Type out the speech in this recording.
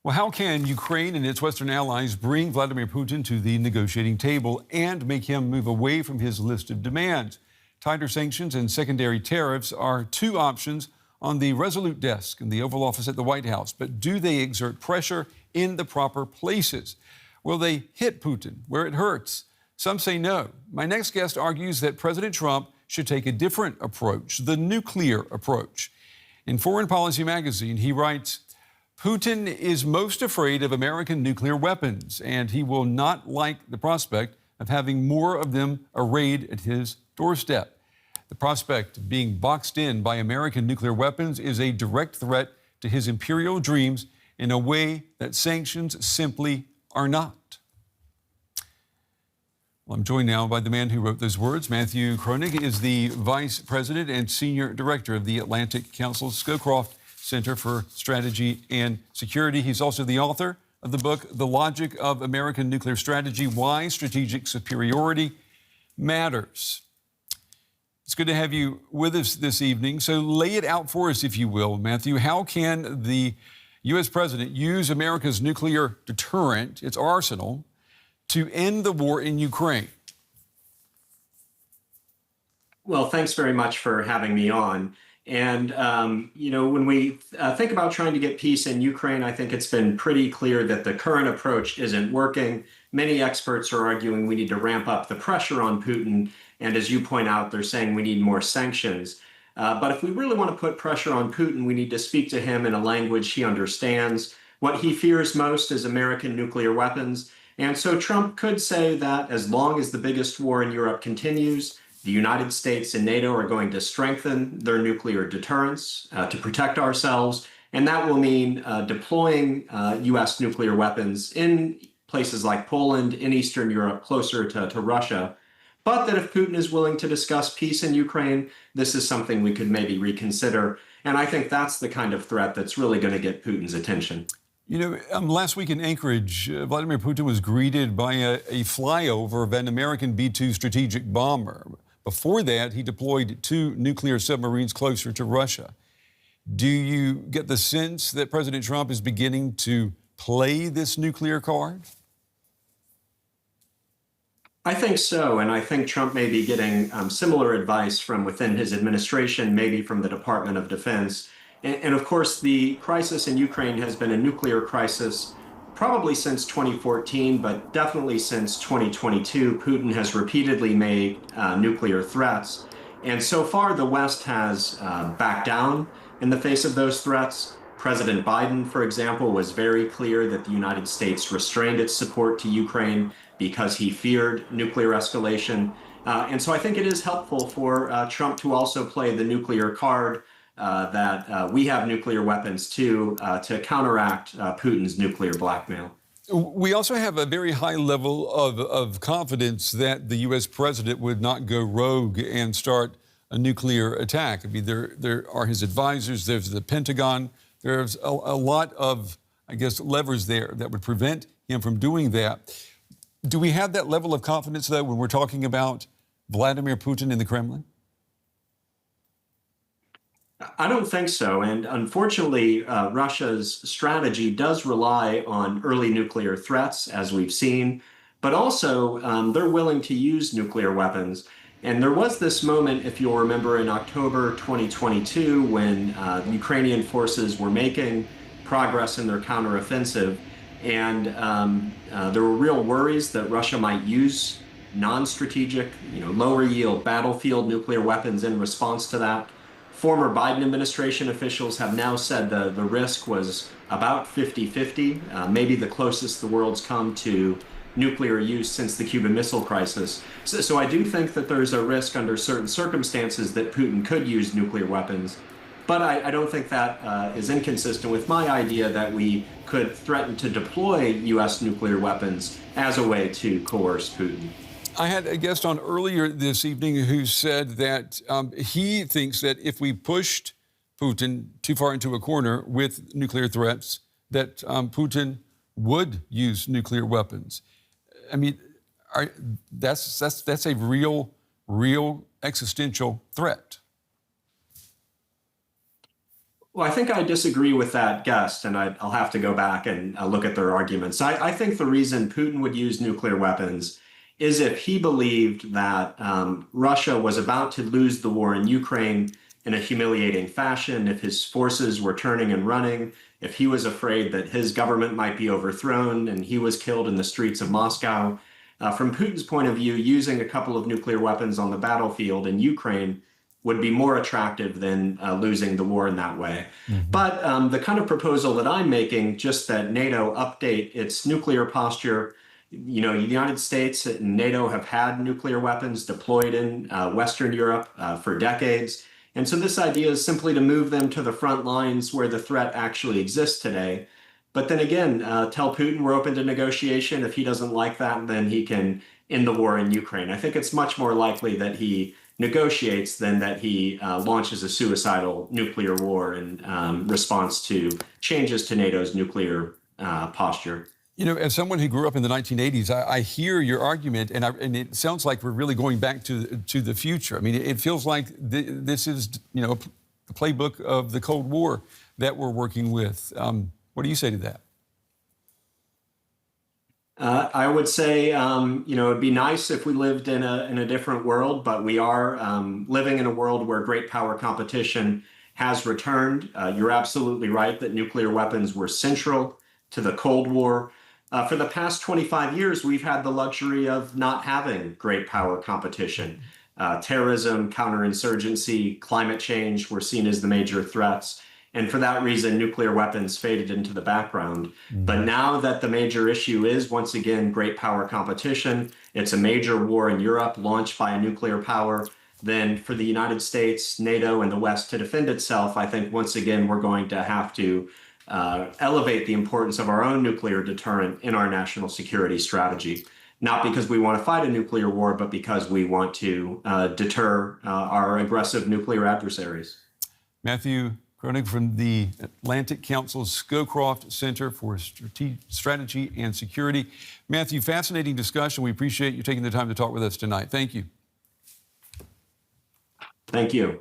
Well, how can Ukraine and its Western allies bring Vladimir Putin to the negotiating table and make him move away from his list of demands? Tighter sanctions and secondary tariffs are two options on the Resolute Desk in the Oval Office at the White House. But do they exert pressure in the proper places? Will they hit Putin where it hurts? Some say no. My next guest argues that President Trump should take a different approach, the nuclear approach. In Foreign Policy magazine, he writes, Putin is most afraid of American nuclear weapons, and he will not like the prospect of having more of them arrayed at his doorstep. The prospect of being boxed in by American nuclear weapons is a direct threat to his imperial dreams in a way that sanctions simply are not. Well, I'm joined now by the man who wrote those words. Matthew Kroenig is the Vice President and Senior Director of the Atlantic Council's Scowcroft Center for Strategy and Security. He's also the author of the book, The Logic of American Nuclear Strategy, Why Strategic Superiority Matters. It's good to have you with us this evening. So lay it out for us, if you will, Matthew. How can the U.S. president use America's nuclear deterrent, its arsenal, to end the war in Ukraine? Well, thanks very much for having me on. And, when we think about trying to get peace in Ukraine, I think it's been pretty clear that the current approach isn't working. Many experts are arguing we need to ramp up the pressure on Putin. And as you point out, they're saying we need more sanctions. But if we really want to put pressure on Putin, we need to speak to him in a language he understands. What he fears most is American nuclear weapons. And so Trump could say that as long as the biggest war in Europe continues, the United States and NATO are going to strengthen their nuclear deterrence to protect ourselves. And that will mean deploying U.S. nuclear weapons in places like Poland, in Eastern Europe, closer to Russia. But that if Putin is willing to discuss peace in Ukraine, this is something we could maybe reconsider. And I think that's the kind of threat that's really going to get Putin's attention. You know, last week in Anchorage, Vladimir Putin was greeted by a flyover of an American B-2 strategic bomber. Before that, he deployed 2 nuclear submarines closer to Russia. Do you get the sense that President Trump is beginning to play this nuclear card? I think so, and I think Trump may be getting similar advice from within his administration, maybe from the Department of Defense. And of course, the crisis in Ukraine has been a nuclear crisis probably since 2014, but definitely since 2022. Putin has repeatedly made nuclear threats. And so far, the West has backed down in the face of those threats. President Biden, for example, was very clear that the United States restrained its support to Ukraine because he feared nuclear escalation. And so I think it is helpful for Trump to also play the nuclear card that we have nuclear weapons too, to counteract Putin's nuclear blackmail. We also have a very high level of confidence that the U.S. president would not go rogue and start a nuclear attack. I mean, there are his advisors, there's the Pentagon, there's a lot of, I guess, levers there that would prevent him from doing that. Do we have that level of confidence, though, when we're talking about Vladimir Putin in the Kremlin? I don't think so. And unfortunately, Russia's strategy does rely on early nuclear threats, as we've seen, but also they're willing to use nuclear weapons. And there was this moment, if you'll remember, in October 2022, when Ukrainian forces were making progress in their counteroffensive. And there were real worries that Russia might use non-strategic, lower yield battlefield nuclear weapons in response to that. Former Biden administration officials have now said the risk was about 50-50, maybe the closest the world's come to nuclear use since the Cuban Missile Crisis. So I do think that there's a risk under certain circumstances that Putin could use nuclear weapons. But I don't think that is inconsistent with my idea that we could threaten to deploy U.S. nuclear weapons as a way to coerce Putin. I had a guest on earlier this evening who said that he thinks that if we pushed Putin too far into a corner with nuclear threats, that Putin would use nuclear weapons. I mean, that's a real existential threat. Well, I think I disagree with that guest, and I'll have to go back and look at their arguments. I think the reason Putin would use nuclear weapons is if he believed that Russia was about to lose the war in Ukraine in a humiliating fashion, if his forces were turning and running, if he was afraid that his government might be overthrown and he was killed in the streets of Moscow. From Putin's point of view, using a couple of nuclear weapons on the battlefield in Ukraine would be more attractive than losing the war in that way. But the kind of proposal that I'm making, just that NATO update its nuclear posture. You know, the United States and NATO have had nuclear weapons deployed in Western Europe for decades. And so this idea is simply to move them to the front lines where the threat actually exists today. But then again, tell Putin we're open to negotiation. If he doesn't like that, then he can end the war in Ukraine. I think it's much more likely that he negotiates than that he launches a suicidal nuclear war in response to changes to NATO's nuclear posture. You know, as someone who grew up in the 1980s, I hear your argument, and it sounds like we're really going back to the future. I mean, it feels like this is, you know, the playbook of the Cold War that we're working with. What do you say to that? I would say, you know, it'd be nice if we lived in a different world, but we are living in a world where great power competition has returned. You're absolutely right that nuclear weapons were central to the Cold War. For the past 25 years, we've had the luxury of not having great power competition. Terrorism, counterinsurgency, climate change were seen as the major threats. And for that reason, nuclear weapons faded into the background. But now that the major issue is, once again, great power competition, it's a major war in Europe launched by a nuclear power, then for the United States, NATO, and the West to defend itself, I think once again, we're going to have to elevate the importance of our own nuclear deterrent in our national security strategy. Not because we want to fight a nuclear war, but because we want to deter our aggressive nuclear adversaries. Matthew Kroenig from the Atlantic Council's Scowcroft Center for Strategy and Security. Matthew, fascinating discussion. We appreciate you taking the time to talk with us tonight. Thank you. Thank you.